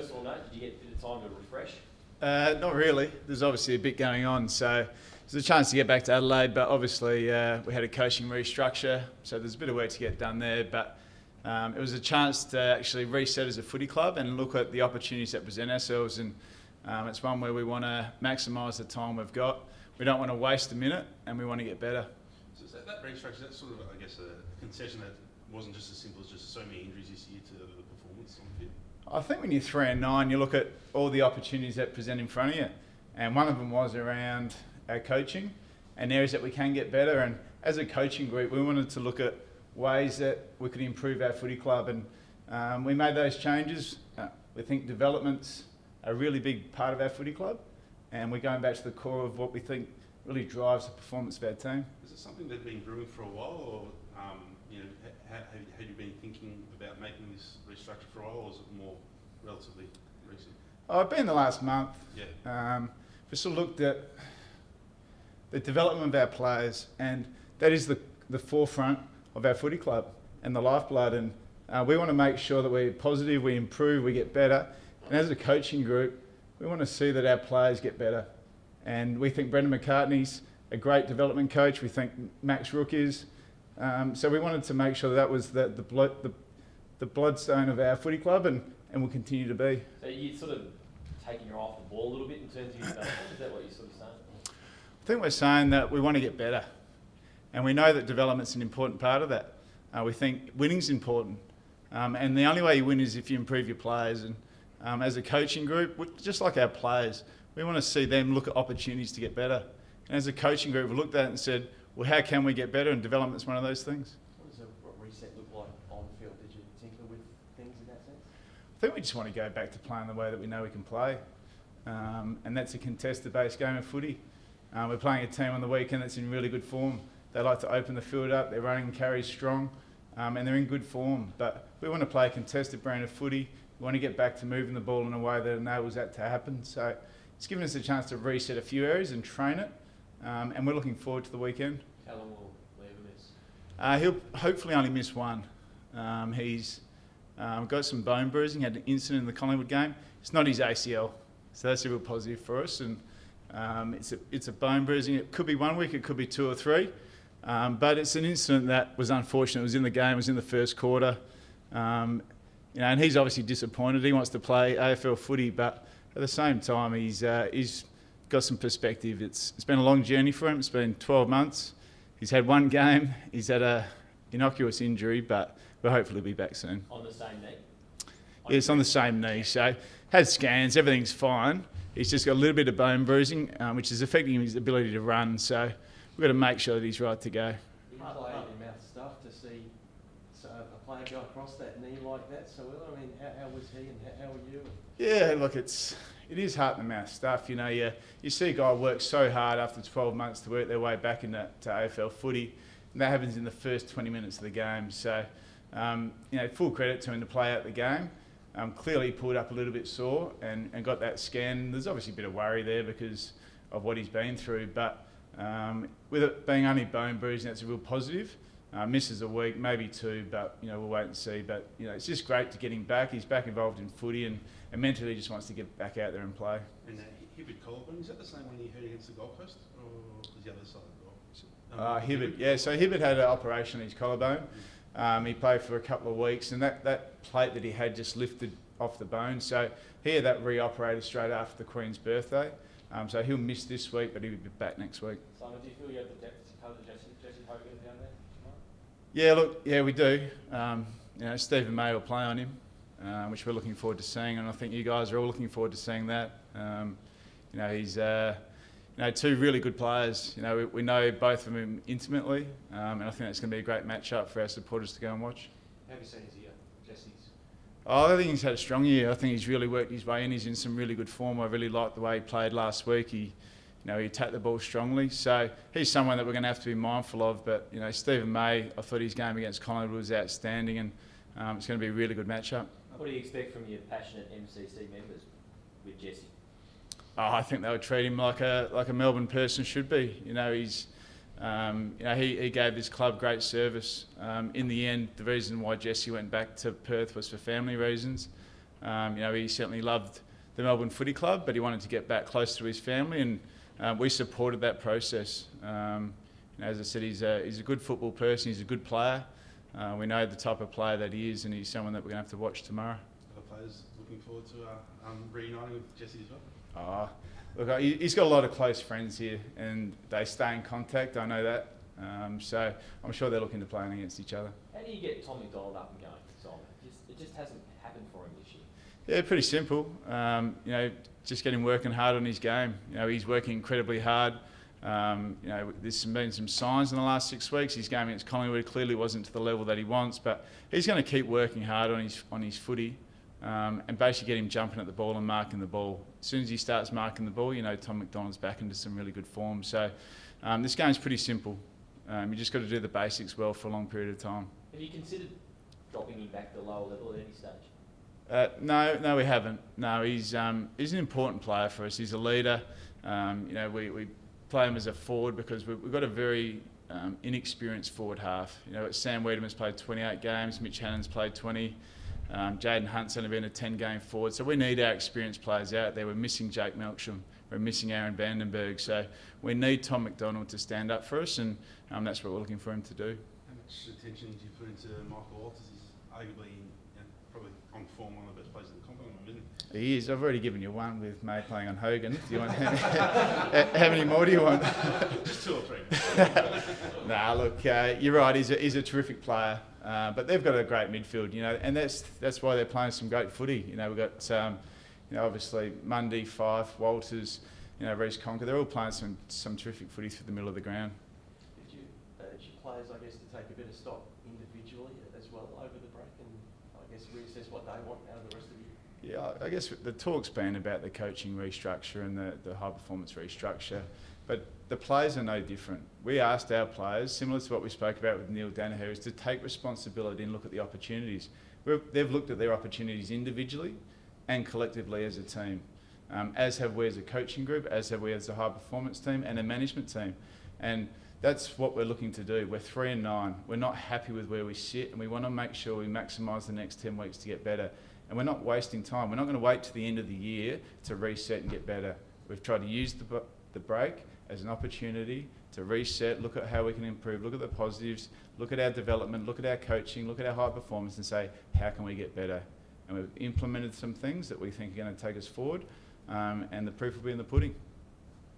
personal note, did you get a bit of time to refresh? Not really. There's obviously a bit going on, so there's a chance to get back to Adelaide, but obviously we had a coaching restructure, so there's a bit of work to get done there, but it was a chance to actually reset as a footy club and look at the opportunities that present ourselves, and it's one where we want to maximise the time we've got. We don't want to waste a minute, and we want to get better. So is that restructure, that's sort of, I guess, a concession that wasn't just as simple as just so many injuries this year to the performance on the field? I think when you're 3-9, you look at all the opportunities that present in front of you, and one of them was around our coaching and areas that we can get better. And as a coaching group, we wanted to look at ways that we could improve our footy club, and we made those changes. We think development's a really big part of our footy club, and we're going back to the core of what we think really drives the performance of our team. Is it something that's been brewing for a while, or had you been thinking about making this restructure for a while, or is it more relatively recent? I've been the last month. Yeah. We sort of looked at the development of our players, and that is the forefront of our footy club and the lifeblood, and we want to make sure that we're positive, we improve, we get better, and as a coaching group we want to see that our players get better, and we think Brendan McCartney's a great development coach, we think Max Rook is, so we wanted to make sure that was the bloodstone of our footy club, and will continue to be. So you're sort of taking your eye off the ball a little bit in terms of your development, is that what you're sort of saying? I think we're saying that we want to get better, and we know that development's an important part of that. We think winning's important, and the only way you win is if you improve your players, and as a coaching group, just like our players, we want to see them look at opportunities to get better. And as a coaching group, we looked at it and said, well, how can we get better? And development's one of those things. What does a reset look like on the field? Did you tinker with things in that sense? I think we just want to go back to playing the way that we know we can play, and that's a contested-based game of footy. We're playing a team on the weekend that's in really good form. They like to open the field up, their running carries strong, and they're in good form. But we want to play a contested brand of footy. We want to get back to moving the ball in a way that enables that to happen. So it's given us a chance to reset a few areas and train it, and we're looking forward to the weekend. How long will Lever miss? He'll hopefully only miss one. He's got some bone bruising, had an incident in the Collingwood game. It's not his ACL, so that's a real positive for us. And it's a bone bruising. It could be 1 week, it could be 2 or 3, but it's an incident that was unfortunate. It was in the game, it was in the first quarter, and he's obviously disappointed. He wants to play AFL footy, but at the same time, he's got some perspective. It's been a long journey for him. It's been 12 months. He's had one game. He's had a innocuous injury, but we'll hopefully be back soon. On the same knee? Yeah, it's on the same knee. So had scans, everything's fine. He's just got a little bit of bone bruising, which is affecting his ability to run. So we've got to make sure that he's right to go. You play in mouth stuff to see a player go across that knee like that so well. I mean, how was he and how were you? Yeah, look, it is heart in the mouth stuff. You see a guy work so hard after 12 months to work their way back into AFL footy, and that happens in the first 20 minutes of the game. So, full credit to him to play out the game. Clearly he pulled up a little bit sore and got that scan. There's obviously a bit of worry there because of what he's been through, but with it being only bone bruising, that's a real positive. Misses a week, maybe 2, but we'll wait and see. But it's just great to get him back. He's back involved in footy and mentally just wants to get back out there and play. And Hibbert collarbone, is that the same one you heard against the Gold Coast, or was the other side of the goal? Hibbert, yeah. So Hibbert had an operation on his collarbone. He played for a couple of weeks, and that plate that he had just lifted off the bone. So he had that re-operated straight after the Queen's birthday. So he'll miss this week, but he'll be back next week. Simon, do you feel you have the depth to cover Jesse Hogan down there tomorrow? Yeah, look, we do. Stephen May will play on him, which we're looking forward to seeing, and I think you guys are all looking forward to seeing that. He's 2 really good players. We know both of them intimately, and I think that's going to be a great match-up for our supporters to go and watch. How have you seen his year, Jesse's? I think he's had a strong year. I think he's really worked his way in. He's in some really good form. I really liked the way he played last week. He attacked the ball strongly. So he's someone that we're going to have to be mindful of. But, Stephen May, I thought his game against Collingwood was outstanding, and it's going to be a really good matchup. What do you expect from your passionate MCC members with Jesse? I think they would treat him like a Melbourne person should be. He gave this club great service. In the end, the reason why Jesse went back to Perth was for family reasons. He certainly loved the Melbourne Footy Club, but he wanted to get back close to his family, and we supported that process. As I said, he's a good football person, he's a good player. We know the type of player that he is, and he's someone that we're going to have to watch tomorrow. Other players looking forward to reuniting with Jesse as well? Look, he's got a lot of close friends here, and they stay in contact, I know that. So I'm sure they're looking to playing against each other. How do you get Tom McDonald up and going, Simon? It just hasn't happened for him this year. Yeah, pretty simple. Just get him working hard on his game. He's working incredibly hard. There's been some signs in the last 6 weeks. His game against Collingwood clearly wasn't to the level that he wants, but he's going to keep working hard on his footy, and basically get him jumping at the ball and marking the ball. As soon as he starts marking the ball, Tom McDonald's back into some really good form. So this game's pretty simple. You just got to do the basics well for a long period of time. Have you considered dropping him back to the lower level at any stage? No, we haven't. No, he's an important player for us. He's a leader. We play him as a forward because we've got a very inexperienced forward half. Sam Wiedeman's played 28 games, Mitch Hannon's played 20, Jaden Hunt's only been a 10-game forward. So we need our experienced players out there. We're missing Jake Melksham. We're missing Aaron Vandenberg. So we need Tom McDonald to stand up for us, and that's what we're looking for him to do. How much attention do you put into Michael Walters? He's arguably probably on form one of the best players in the comp, isn't he? He is. I've already given you one with May playing on Hogan. Do you want how many more do you want? Just 2 or 3. Nah, look, you're right. He's a terrific player, but they've got a great midfield, and that's why they're playing some great footy. We've got obviously Mundy, Fife, Walters, Reece Conker. They're all playing some terrific footy through the middle of the ground. Did you urge your players, I guess, to take a bit of stock individually as well over the break, and I guess reassess what they want out of the rest of the year? Yeah, I guess the talk's been about the coaching restructure and the high performance restructure, but the players are no different. We asked our players, similar to what we spoke about with Neil Danaher, is to take responsibility and look at the opportunities. They've looked at their opportunities individually and collectively as a team, as have we as a coaching group, as have we as a high performance team and a management team. And that's what we're looking to do. We're 3-9. We're not happy with where we sit, and we want to make sure we maximise the next 10 weeks to get better. And we're not wasting time. We're not going to wait to the end of the year to reset and get better. We've tried to use the break as an opportunity to reset, look at how we can improve, look at the positives, look at our development, look at our coaching, look at our high performance and say, how can we get better? And we've implemented some things that we think are going to take us forward, and the proof will be in the pudding.